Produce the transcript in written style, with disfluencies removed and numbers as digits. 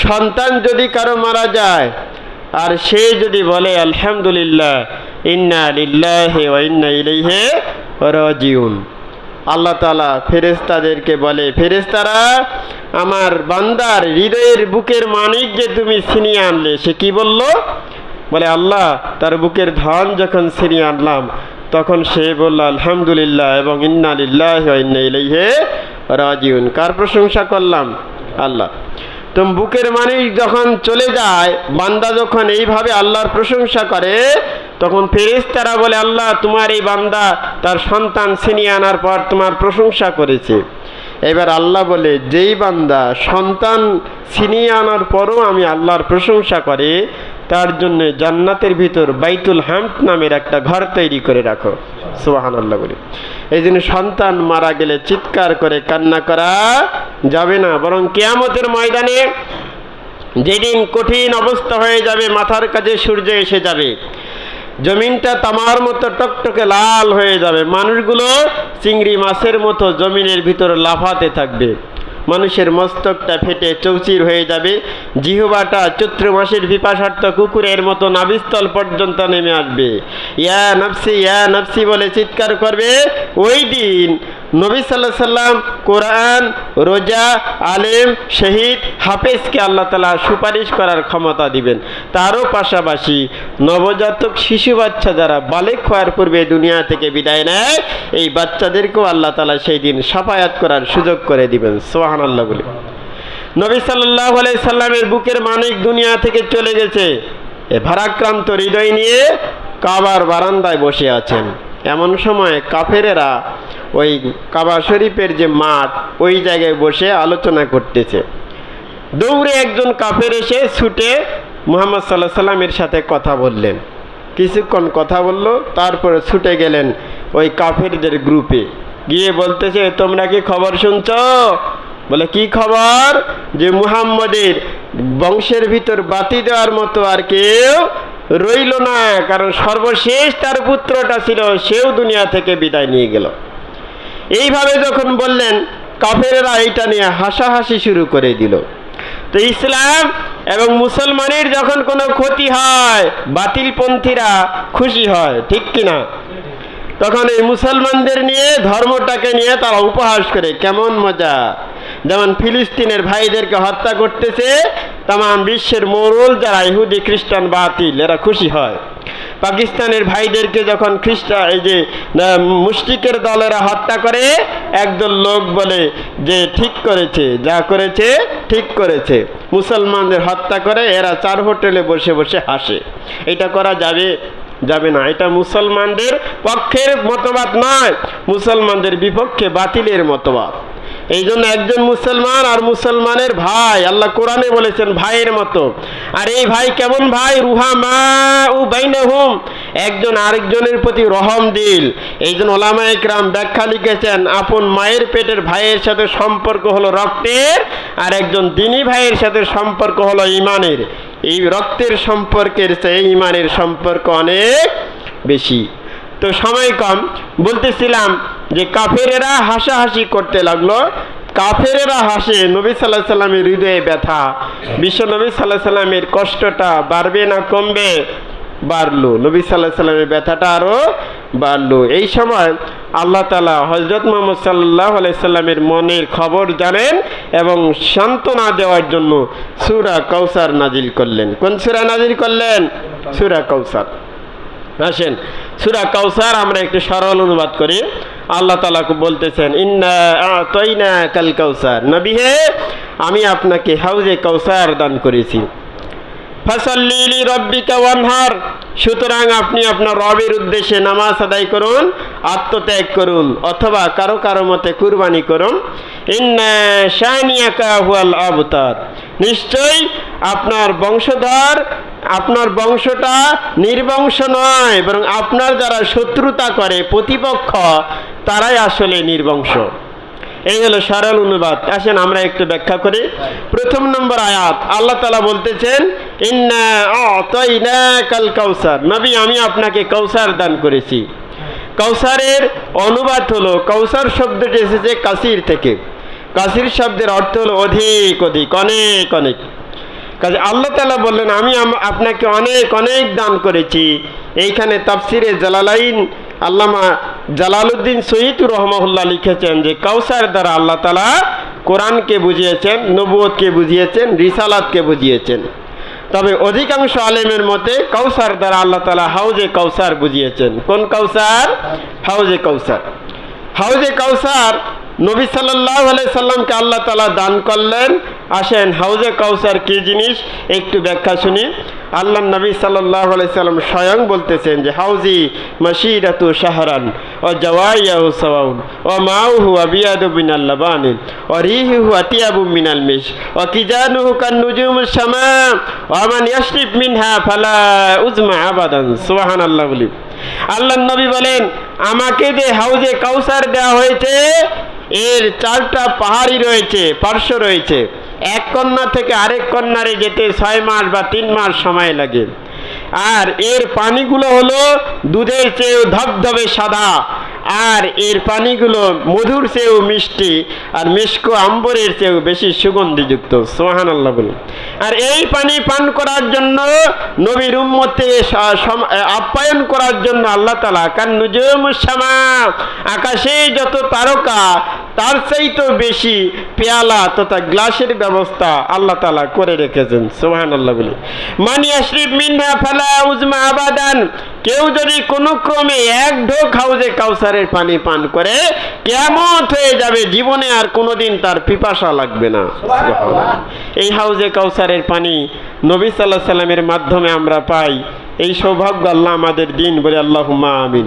সন্তান যদি কারো মারা যায় আর সে যদি বলে আলহামদুলিল্লাহ ইন্না লিল্লাহি ওয়া ইন্না ইলাইহি রাজিউন, আল্লাহ তাআলা ফেরেশতাদেরকে বলে, ফেরেশতারা আমার বান্দার হৃদয়ের বুকের মানিক যে তুমি ছিনিয়ে আনলে, সে কি বলল? বলে আল্লাহ তার বুকের ধন যখন ছিনিয়ে আনলাম তখন সে বলল আলহামদুলিল্লাহ এবং ইন্না লিল্লাহি ওয়া ইন্না ইলাইহি রাজিউন। কার প্রশংসা করলাম? আল্লাহ। তো বুকের মানিক যখন চলে যায়, বান্দা যখন এইভাবে আল্লাহর প্রশংসা করে, তখন ফেরেশতারা বলে আল্লাহ তোমার এই বান্দা তার সন্তান ছিনিয়ে আনার পর তোমার প্রশংসা করেছে। এবার আল্লাহ বলে, যেই বান্দা সন্তান ছিনিয়ে আনার পরও আমি আল্লাহর প্রশংসা করে তার জন্য জান্নাতের ভিতর বাইতুল হামদ নামের একটা ঘর তৈরি করে রাখো। সুবহানাল্লাহ বলে। এই জন্য সন্তান মারা গেলে চিৎকার করে কান্না করা যাবে না, বরং কিয়ামতের ময়দানে যেদিন কঠিন অবস্থা হয়ে যাবে, মাথার কাছে সূর্য এসে যাবে, জমিনটা তামার মতো টকটকে লাল হয়ে যাবে, মানুষগুলো চিংড়ি মাছের মতো জমিনের ভিতর লাফাতে থাকবে, মানুষের মস্তকটা ফেটে চৌচির হয়ে যাবে, জিহ্বাটা চৈত্র মাসের পিপাসার্ত কুকুরের মতো নাভিস্থল পর্যন্ত নেমে আসবে, ইয়া নফসি বলে চিৎকার করবে। ওই দিন নবী সাল্লাল্লাহু আলাইহি সাল্লাম, কোরআন, রোজা, আলেম, শহীদ, হাফেজকে আল্লাহ তাআলা সুপারিশ করার ক্ষমতা দিবেন। তারও পাশাপাশি নবজাতক শিশু বাচ্চা যারা বালেগ হওয়ার পূর্বে দুনিয়া থেকে বিদায় নেয়, এই বাচ্চাদেরকেও আল্লাহ তাআলা সেই দিন শাফায়াত করার সুযোগ করে দিবেন। সুবহানাল্লাহ বলে। নবী সাল্লাল্লাহু আলাইহি সাল্লামের বুকের মানিক দুনিয়া থেকে চলে গেছে, এ ভারাক্রান্ত হৃদয় নিয়ে কাবার বারান্দায় বসে আছেন। এমন সময় কাফেরেরা ওই কাবা শরীফের যে মাঠ, ওই জায়গায় বসে আলোচনা করতেছে। দৌড়ে একজন কাফের এসে ছুটে মুহাম্মদ সাল্লাল্লাহু আলাইহি সাল্লামের সাথে কথা বললেন। কিছুক্ষণ কথা বলল, তারপরে ছুটে গেলেন ওই কাফেরদের গ্রুপে, গিয়ে বলতেছে, তোমরা কি খবর শুনছ? বলে কি খবর? যে মুহাম্মদের বংশের ভিতর বাতি দেওয়ার মতো আর কেউ রইল না, কারণ সর্বশেষ তার পুত্রটা ছিল, সেও দুনিয়া থেকে বিদায় নিয়ে গেল। এইভাবে যখন বললেন, কাফেরেরা এইটা নিয়ে হাসাহাসি শুরু করে দিল। তো ইসলাম এবং মুসলমানের যখন কোনো ক্ষতি হয়, বাতিলপন্থীরা খুশি হয়, ঠিক কিনা? তখন এই মুসলমানদের নিয়ে, ধর্মটাকে নিয়ে তারা উপহাস করে, কেমন মজা। যেমন ফিলিস্তিনের ভাইদেরকে হত্যা করতেছে, তামাম বিশ্বের মোড়ল যারা ইহুদি খ্রিস্টান বাতিল, এরা খুশি হয়। পাকিস্তানের ভাইদেরকে যখন এই যে মুশরিকের দলেরা হত্যা করে, একদল লোক বলে যে ঠিক করেছে, যা করেছে ঠিক করেছে। মুসলমানদের হত্যা করে এরা 4 হোটেলে বসে বসে হাসে। এটা করা যাবে না। এটা মুসলমানদের পক্ষের মতবাদ নয়, মুসলমানদের বিপক্ষে বাতিলের মতবাদ। এই জন্য একজন মুসলমান আর মুসলমানের ভাই, আল্লাহ কোরআনে বলেছেন ভাইয়ের মতো। আর এই ভাই কেমন ভাই? রুহামাউ বাইনাহুম, একজন আরেকজনের প্রতি রহম দিল। এই জন্য ওলামায়ে ইকরাম ব্যাখ্যা লিখেছেন, আপন মায়ের পেটের ভাইয়ের সাথে সম্পর্ক হলো রক্তের, আর একজন দ্বীনি ভাইয়ের সাথে সম্পর্ক হলো ঈমানের। এই রক্তের সম্পর্কের চেয়ে ঈমানের সম্পর্ক অনেক বেশি। তো সময় কম, বলতেছিলাম যে কাফেরেরা হাসাহাসি করতে লাগলো। কাফেরেরা হাসে, নবী সাল্লাল্লাহু আলাইহি সাল্লামের হৃদয়ে ব্যথা। বিশ্ব নবী সাল্লাল্লাহু আলাইহি সাল্লামের কষ্টটা বাড়বে না কমবে? বাড়লো। নবী সাল্লাল্লাহু আলাইহি সাল্লামের ব্যথাটা আরো বাড়লো। এই সময় আল্লাহ তাআলা হযরত মুহাম্মদ সাল্লাল্লাহু আলাইহি সাল্লামের মনের খবর জানেন এবং সান্ত্বনা দেওয়ার জন্য সূরা কাউসার নাজিল করলেন। কোন সূরা নাজিল করলেন? সূরা কাউসার। আসেন সূরা কাউসার আমরা একটু সরল অনুবাদ করি। আল্লাহ তাআলা বলতেছেন, ইন্না আ'তাইনাকাল কাউসার, নবী হে আমি আপনাকে হাউজে কাউসার দান করেছি। ফাসাল্লি লিরাব্বিকা ওয়ানহার, সুতরাং আপনি আপনার রবের উদ্দেশ্যে নামাজ আদায় করুন, আত্মত্যাগ করুন, অথবা কারো কারো মতে কুরবানি করুন। ইন্না শানিয়াকা হুয়াল আবতার, নিশ্চয়ই আপনার বংশধর, আপনার বংশটা নির্বংশ নয়, বরং আপনার যারা শত্রুতা করে, প্রতিপক্ষ, তারাই আসলে নির্বংশ। এই হলো সরল অনুবাদ। আসেন আমরা একটু ব্যাখ্যা করি। প্রথম নম্বর আয়াত, আল্লাহ তাআলা বলতেছেন, ইন্না আ'তাইনাকাল কাউসার, নবী আমি আপনাকে কাউসার দান করেছি। কাউসারের অনুবাদ হলো, কাউসার শব্দটি এসেছে কাসির থেকে। কাসির শব্দের অর্থ হলো অধিক অধিক, অনেক অনেক। কাজে আল্লাহ তাআলা বললেন আমি আপনাকে অনেক অনেক দান করেছি। এইখানে তাফসিরে জালালাইন আল্লামা জালালউদ্দিন সৈয়দুর রহমাহুল্লাহ লিখেছেন যে কাউসার দ্বারা আল্লাহ তাআলা কোরআনকে বুঝিয়েছেন, নবুয়তকে বুঝিয়েছেন, রিসালাতকে বুঝিয়েছেন। তবে অধিকাংশ আলেমের মতে কাউসার দ্বারা আল্লাহ তাআলা হাউজে কাউসার বুঝিয়েছেন। কোন কাউসার? হাউজে কাউসার। হাউজে কাউসার নবী সাল্লাল্লাহু আলাইহি সাল্লামকে আল্লাহ তাআলা দান করলেন। আসেন হাউজে কাউসার কি জিনিস একটু ব্যাখ্যা শুনি। আল্লাহ নবী সাল্লাল্লাহু আলাইহি সাল্লাম স্বয়ং বলতেছেন যে হাউজি মাশিরাতু শাহরান ও জাওয়াইয়াহু সাওয়াউন ও মাউহু আবিয়াদু মিনাল লাবানি ও রিহুহু আতিয়াবু মিনাল মিশ ও কিজানুহু কান নুজুমিস সামা ওয়া মান ইয়াশরিব মিনহা ফালা উজমা আবাদান। সুবহানাল্লাহ বলি। আল্লাহ নবী বলেন আমাকে যে হাউজে কাউসার দেওয়া হয়েছে এর 4টা পাহাড়ি রয়েছে, পার্শ্ব রয়েছে। এক কন্যা থেকে আরেক কন্যারে যেতে 6 মাস বা 3 মাস সময় লাগে। আর এর পানিগুলো হলো দুধের চেয়েও ধবধবে সাদা, আর এর পানিগুলো মধুর চেয়েও মিষ্টি, আর মিশকো আম্বরের চেয়েও বেশি সুগন্ধিযুক্ত। সুবহানাল্লাহ বলুন। আর এই পানি পান করার জন্য নবীর উম্মতকে আপ্যায়ন করার জন্য আল্লাহ তাআলা কান নুজুমুস সামা আকাশে যত তারকা তার চাইতেও বেশি পেয়ালা তথা গ্লাসের ব্যবস্থা আল্লাহ তাআলা করে রেখেছেন। সুবহানাল্লাহ বলি। মান ইয়াশরিব মিনহা ফালা উজমা আবাদান, কেউ যদি কোনো ক্রমে এক ঢোক হাউজে কাউসারের পানি পান করে কিয়ামত হয়ে যাবে, জীবনে আর কোনোদিন তার পিপাসা লাগবে না। এই হাউজে কাউসারের পানি নবী সাল্লাল্লাহু আলাইহি সাল্লামের মাধ্যমে আমরা পাই। এই সৌভাগ্য আল্লাহ আমাদের দিন বলে আল্লাহুম্মা আমিন।